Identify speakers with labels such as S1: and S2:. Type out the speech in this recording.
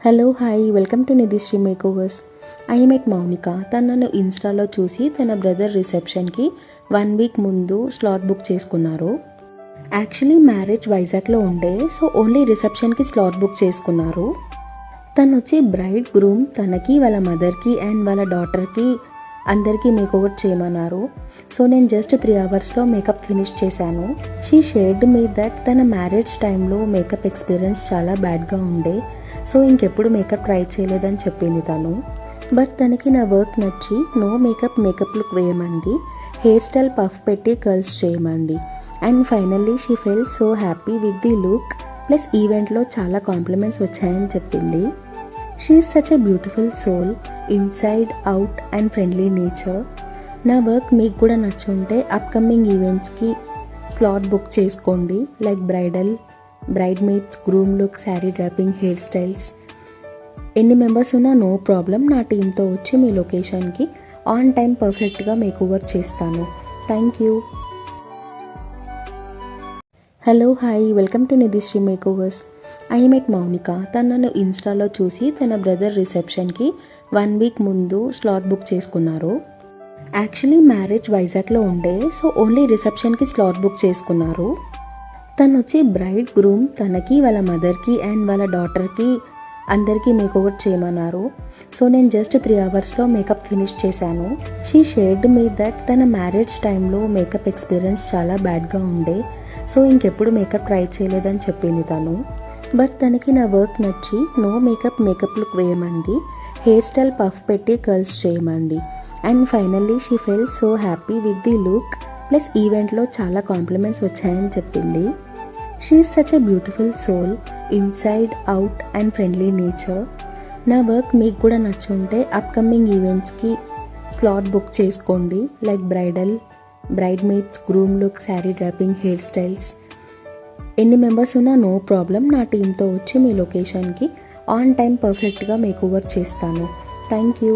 S1: Hello hi welcome to Nidhishree makeovers. I met Mounika. తను నన్ను ఇన్స్టాలో చూసి తన బ్రదర్ రిసెప్షన్కి 1 వీక్ ముందు స్లాట్ బుక్ చేసుకున్నారు. యాక్చువల్లీ మ్యారేజ్ వైజాగ్లో ఉండే, సో ఓన్లీ రిసెప్షన్కి స్లాట్ బుక్ చేసుకున్నారు. తను వచ్చి బ్రైడ్ గ్రూమ్ తనకి వాళ్ళ మదర్కి అండ్ వాళ్ళ డాటర్కి అందరికీ మేకోవర్ చేయమన్నారు. సో నేను జస్ట్ 3 అవర్స్లో మేకప్ ఫినిష్ చేశాను. షీ షేర్డ్ మీ దట్ తన మ్యారేజ్ టైంలో మేకప్ ఎక్స్పీరియన్స్ చాలా బ్యాడ్గా ఉండే, సో ఇంకెప్పుడు మేకప్ ట్రై చేయలేదని చెప్పింది తను. బట్ తనకి నా వర్క్ నచ్చి నో మేకప్ లుక్ వేయమంది, హెయిర్ స్టైల్ పఫ్ పెట్టి కర్ల్స్ చేయమంది. And finally she fell so happy with the look, plus ఈవెంట్లో చాలా కాంప్లిమెంట్స్ వచ్చాయని చెప్పింది. She is such a beautiful soul, inside out and friendly nature. నా వర్క్ మీకు కూడా నచ్చుంటే అప్కమింగ్ ఈవెంట్స్కి స్లాట్ బుక్ చేసుకోండి, like bridesmaids, groom look, sari draping, hairstyles. ఎన్ని మెంబర్స్ ఉన్నా నో ప్రాబ్లం, నా టీంతో వచ్చి మీ లొకేషన్కి ఆన్ టైం పర్ఫెక్ట్గా మేకోవర్ చేస్తాను. Thank you. Hello hi welcome to Nidhishree makeovers. I met Mounika. తను నన్ను ఇన్స్టాలో చూసి తన బ్రదర్ రిసెప్షన్కి 1 వీక్ ముందు స్లాట్ బుక్ చేసుకున్నారు. యాక్చువల్లీ మ్యారేజ్ వైజాగ్లో ఉండే, సో ఓన్లీ రిసెప్షన్కి స్లాట్ బుక్ చేసుకున్నారు. తను వచ్చి బ్రైడ్ గ్రూమ్ తనకి వాళ్ళ మదర్కి అండ్ వాళ్ళ డాటర్కి అందరికీ మేకోవర్ చేయమన్నారు. సో నేను జస్ట్ 3 అవర్స్లో మేకప్ ఫినిష్ చేశాను. షీ షేర్డ్ మీ దట్ తన మ్యారేజ్ టైంలో మేకప్ ఎక్స్పీరియన్స్ చాలా బ్యాడ్గా ఉండే, సో ఇంకెప్పుడు మేకప్ ట్రై చేయలేదని చెప్పింది తను. బట్ తనకి నా వర్క్ నచ్చి నో మేకప్ లుక్ వేయమంది, హెయిర్ స్టైల్ పఫ్ పెట్టి కర్ల్స్ చేయమంది. And finally she fell so happy with the look, plus ఈవెంట్లో చాలా కాంప్లిమెంట్స్ వచ్చాయని చెప్పింది. She is such a beautiful soul, inside out and friendly nature. నా వర్క్ మీకు కూడా నచ్చుంటే అప్కమింగ్ ఈవెంట్స్కి స్లాట్ బుక్ చేసుకోండి, like bridesmaids, groom look, sari draping, hairstyles. ఎన్ని మెంబర్స్ ఉన్నా నో ప్రాబ్లం, నా టీంతో వచ్చి మీ లొకేషన్కి ఆన్ టైం పర్ఫెక్ట్గా మేకోవర్ చేస్తాను. Thank you.